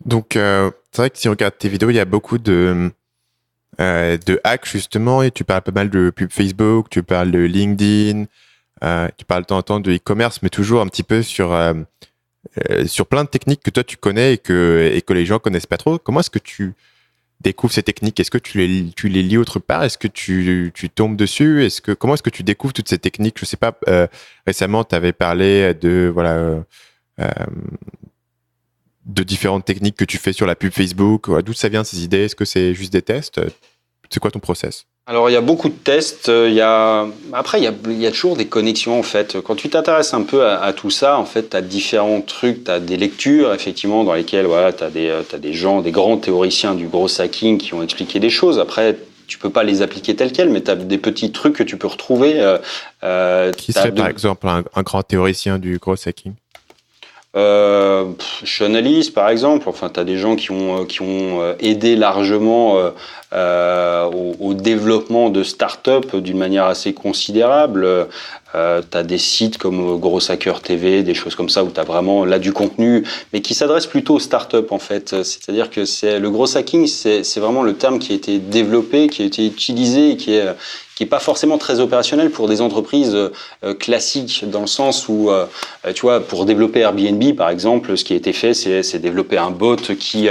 Donc, c'est vrai que si on regarde tes vidéos, il y a beaucoup de hacks, justement, et tu parles pas mal de pub Facebook, tu parles de LinkedIn, tu parles de temps en temps de e-commerce, mais toujours un petit peu sur plein de techniques que toi, tu connais et que les gens connaissent pas trop. Comment est-ce que tu découvres ces techniques? Est-ce que tu les lis autre part? Est-ce que tu tombes dessus? Comment est-ce que tu découvres toutes ces techniques? Je sais pas, récemment, tu avais parlé euh, de différentes techniques que tu fais sur la pub Facebook. D'où ça vient ces idées? Est-ce que c'est juste des tests? C'est quoi ton process? Alors, il y a beaucoup de tests. Après, il y a toujours des connexions, en fait. Quand tu t'intéresses un peu à tout ça, en fait, tu as différents trucs. Tu as des lectures, effectivement, dans lesquelles voilà, tu as des gens, des grands théoriciens du gros hacking qui ont expliqué des choses. Après, tu peux pas les appliquer telles quelles, mais tu as des petits trucs que tu peux retrouver. Qui serait, par exemple, un grand théoricien du gros hacking? Sean Ellis, par exemple. Enfin, tu as des gens qui ont aidé largement au développement de start-up d'une manière assez considérable. Tu as des sites comme Gros Hacker TV, des choses comme ça où tu as vraiment là du contenu, mais qui s'adresse plutôt aux start-up en fait. C'est-à-dire que le gros hacking, c'est vraiment le terme qui a été développé, qui a été utilisé et qui est pas forcément très opérationnel pour des entreprises classiques, dans le sens où, tu vois, pour développer Airbnb, par exemple, ce qui a été fait, c'est développer un bot qui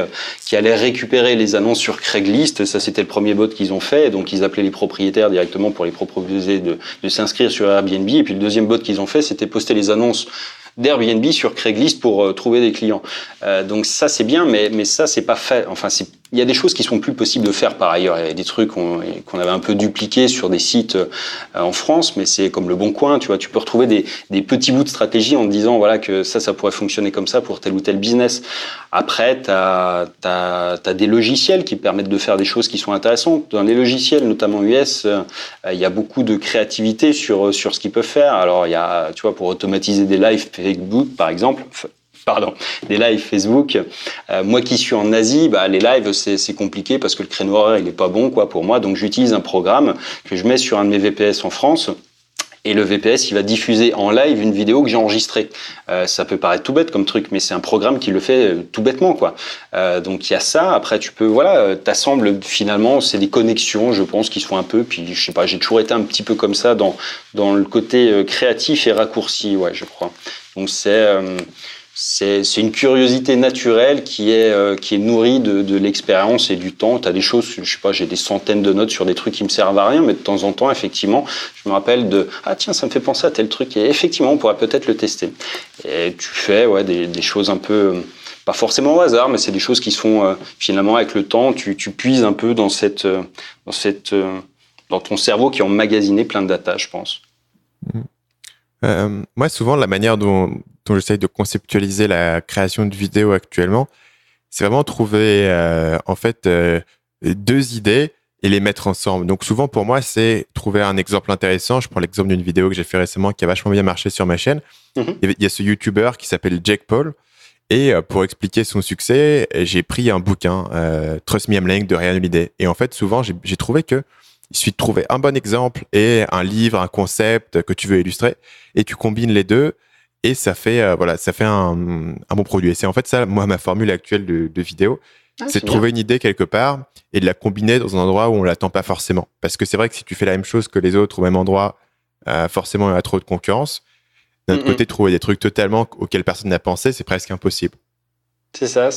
allait récupérer les annonces sur Craigslist. Ça, c'était le premier bot qu'ils ont fait. Donc, ils appelaient les propriétaires directement pour les proposer de s'inscrire sur Airbnb. Et puis, le deuxième bot qu'ils ont fait, c'était poster les annonces d'Airbnb sur Craigslist pour trouver des clients. Donc ça c'est bien, mais ça c'est pas fait. Enfin, il y a des choses qui sont plus possibles de faire par ailleurs. Il y a des trucs qu'on avait un peu dupliqués sur des sites en France, mais c'est comme le Bon Coin, tu vois, tu peux retrouver des petits bouts de stratégie en te disant voilà que ça pourrait fonctionner comme ça pour tel ou tel business. Après, t'as des logiciels qui permettent de faire des choses qui sont intéressantes. Dans les logiciels, notamment US, il y a beaucoup de créativité sur ce qu'ils peuvent faire. Alors, il y a, tu vois, pour automatiser des lives Facebook, par exemple, des lives Facebook. Moi qui suis en Asie, les lives, c'est compliqué parce que le créneau horaire, il est pas bon, quoi, pour moi. Donc, j'utilise un programme que je mets sur un de mes VPS en France. Et le VPS, il va diffuser en live une vidéo que j'ai enregistrée. Ça peut paraître tout bête comme truc, mais c'est un programme qui le fait tout bêtement, quoi. Donc il y a ça. Après, tu peux, voilà, t'assembles finalement, c'est des connexions, je pense, qui sont un peu. Puis je sais pas, j'ai toujours été un petit peu comme ça dans le côté créatif et raccourci, ouais, je crois. Donc c'est une curiosité naturelle qui est nourrie de l'expérience et du temps. Tu as des choses, je sais pas, j'ai des centaines de notes sur des trucs qui me servent à rien, mais de temps en temps, effectivement, je me rappelle ah tiens, ça me fait penser à tel truc, et effectivement, on pourrait peut-être le tester. Et tu fais des choses un peu, pas forcément au hasard, mais c'est des choses qui sont finalement avec le temps, tu puises un peu dans ton cerveau qui a emmagasiné plein de data, je pense. Moi, souvent, la manière dont j'essaye de conceptualiser la création de vidéos actuellement, c'est vraiment trouver en fait deux idées et les mettre ensemble. Donc souvent pour moi, c'est trouver un exemple intéressant. Je prends l'exemple d'une vidéo que j'ai fait récemment qui a vachement bien marché sur ma chaîne. Il y a ce YouTuber qui s'appelle Jake Paul. Et pour expliquer son succès, j'ai pris un bouquin, Trust Me I'm Lying de Ryan Holiday. Et en fait, souvent, j'ai trouvé que il suffit de trouver un bon exemple et un livre, un concept que tu veux illustrer, et tu combines les deux, et ça fait un bon produit. Et c'est en fait ça, moi, ma formule actuelle de vidéo, c'est de trouver une idée quelque part et de la combiner dans un endroit où on l'attend pas forcément. Parce que c'est vrai que si tu fais la même chose que les autres au même endroit, forcément, il y a trop de concurrence. D'un autre côté, trouver des trucs totalement auxquels personne n'a pensé, c'est presque impossible. C'est ça.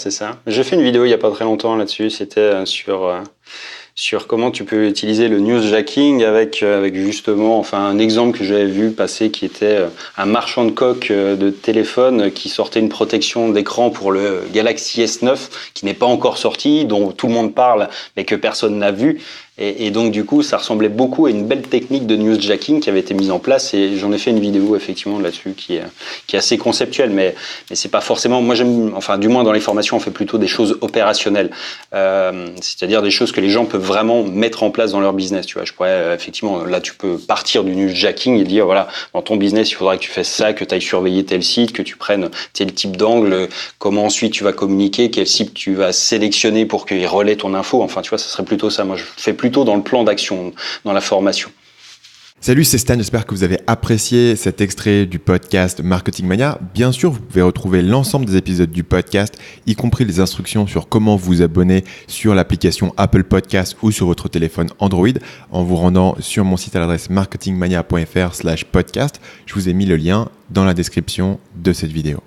J'ai fait une vidéo il y a pas très longtemps là-dessus. C'était sur comment tu peux utiliser le newsjacking avec justement, enfin, un exemple que j'avais vu passer qui était un marchand de coques de téléphone qui sortait une protection d'écran pour le Galaxy S9 qui n'est pas encore sorti, dont tout le monde parle mais que personne n'a vu. Et donc, du coup, ça ressemblait beaucoup à une belle technique de newsjacking qui avait été mise en place. Et j'en ai fait une vidéo, effectivement, là-dessus, qui est assez conceptuelle. Mais c'est pas forcément... Moi, enfin, du moins, dans les formations, on fait plutôt des choses opérationnelles. C'est-à-dire des choses que les gens peuvent vraiment mettre en place dans leur business. Tu vois, je pourrais, effectivement, là, tu peux partir du newsjacking et dire, voilà, dans ton business, il faudra que tu fasses ça, que tu ailles surveiller tel site, que tu prennes tel type d'angle, comment ensuite tu vas communiquer, quel site tu vas sélectionner pour qu'il relaie ton info. Enfin, tu vois, ça serait plutôt ça. Moi, je fais plutôt dans le plan d'action, dans la formation. Salut, c'est Stan, j'espère que vous avez apprécié cet extrait du podcast Marketing Mania. Bien sûr, vous pouvez retrouver l'ensemble des épisodes du podcast, y compris les instructions sur comment vous abonner sur l'application Apple Podcast ou sur votre téléphone Android en vous rendant sur mon site à l'adresse marketingmania.fr/podcast. Je vous ai mis le lien dans la description de cette vidéo.